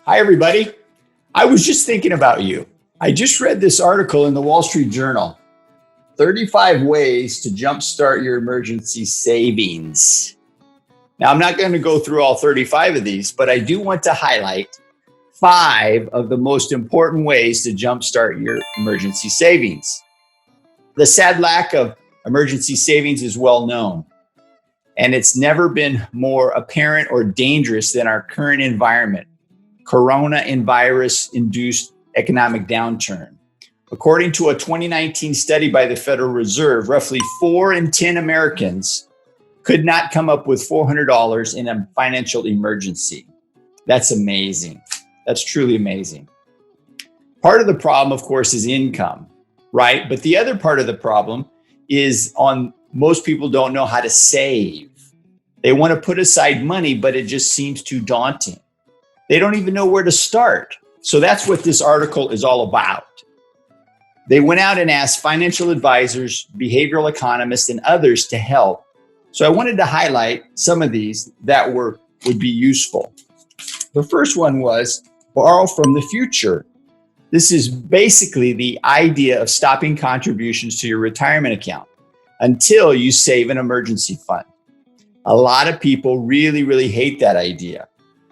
Hi, everybody. I was just thinking about you. I just read this article in the Wall Street Journal, 35 ways to jumpstart your emergency savings. Now, I'm not going to go through all 35 of these, but I do want to highlight 5 of the most important ways to jumpstart your emergency savings. The sad lack of emergency savings is well known, and it's never been more apparent or dangerous than our current environment. Corona and virus-induced economic downturn. According to a 2019 study by the Federal Reserve, roughly 4 in 10 Americans could not come up with $400 in a financial emergency. That's amazing. That's truly amazing. Part of the problem, of course, is income, right? But the other part of the problem is most people don't know how to save. They want to put aside money, but it just seems too daunting. They don't even know where to start. So that's what this article is all about. They went out and asked financial advisors, behavioral economists, and others to help. So I wanted to highlight some of these that would be useful. The first one was borrow from the future. This is basically the idea of stopping contributions to your retirement account until you save an emergency fund. A lot of people really hate that idea.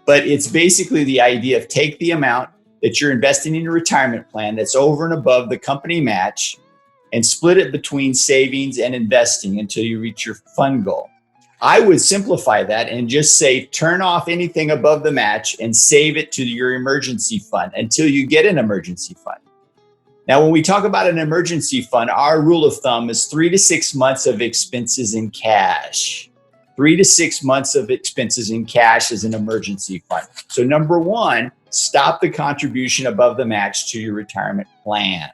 But it's basically the idea of take the amount that you're investing in your retirement plan that's over and above the company match and split it between savings and investing until you reach your fund goal. I would simplify that and just say, turn off anything above the match and save it to your emergency fund until you get an emergency fund. Now, when we talk about an emergency fund, our rule of thumb is 3 to 6 months of expenses in cash. 3 to 6 months of expenses in cash as an emergency fund. So number 1, stop the contribution above the match to your retirement plan.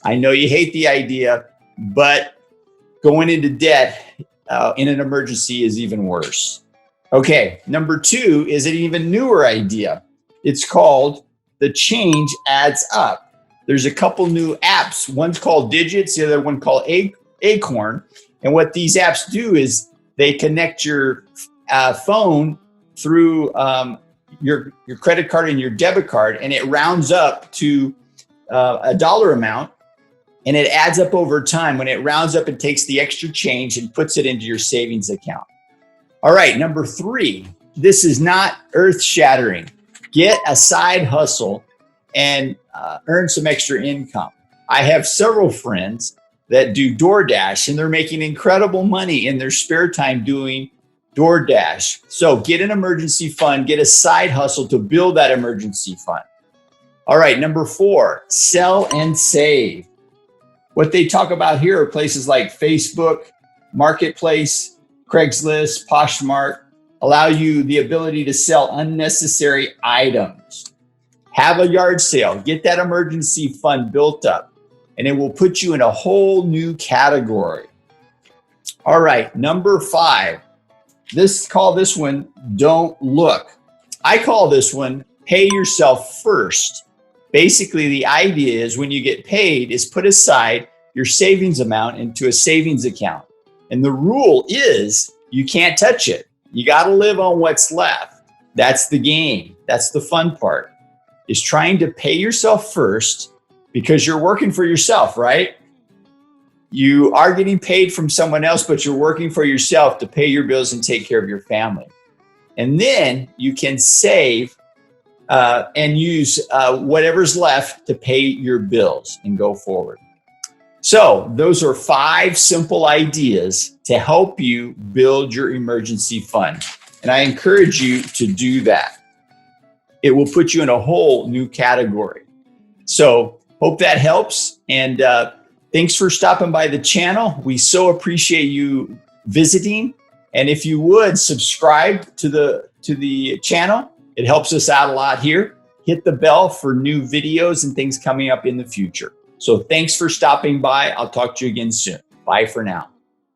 I know you hate the idea, but going into debt in an emergency is even worse. Okay, number 2 is an even newer idea. It's called the change adds up. There's a couple new apps. One's called Digits, the other one called Acorn. And what these apps do is they connect your phone through your credit card and your debit card, and it rounds up to a dollar amount, and it adds up over time. When it rounds up, it takes the extra change and puts it into your savings account. All right, number 3, this is not earth-shattering. Get a side hustle and earn some extra income. I have several friends that do DoorDash, and they're making incredible money in their spare time doing DoorDash. So get an emergency fund, get a side hustle to build that emergency fund. All right, number 4, sell and save. What they talk about here are places like Facebook, Marketplace, Craigslist, Poshmark, allow you the ability to sell unnecessary items. Have a yard sale, get that emergency fund built up, and it will put you in a whole new category. All right, number 5. Call this one, don't look. I call this one, pay yourself first. Basically, the idea is when you get paid is put aside your savings amount into a savings account. And the rule is you can't touch it. You got to live on what's left. That's the game. That's the fun part, is trying to pay yourself first, because you're working for yourself, right? You are getting paid from someone else, but you're working for yourself to pay your bills and take care of your family. And then you can save and use whatever's left to pay your bills and go forward. So those are 5 simple ideas to help you build your emergency fund. And I encourage you to do that. It will put you in a whole new category. So hope that helps. And thanks for stopping by the channel. We so appreciate you visiting. And if you would subscribe to the channel, it helps us out a lot here. Hit the bell for new videos and things coming up in the future. So thanks for stopping by. I'll talk to you again soon. Bye for now.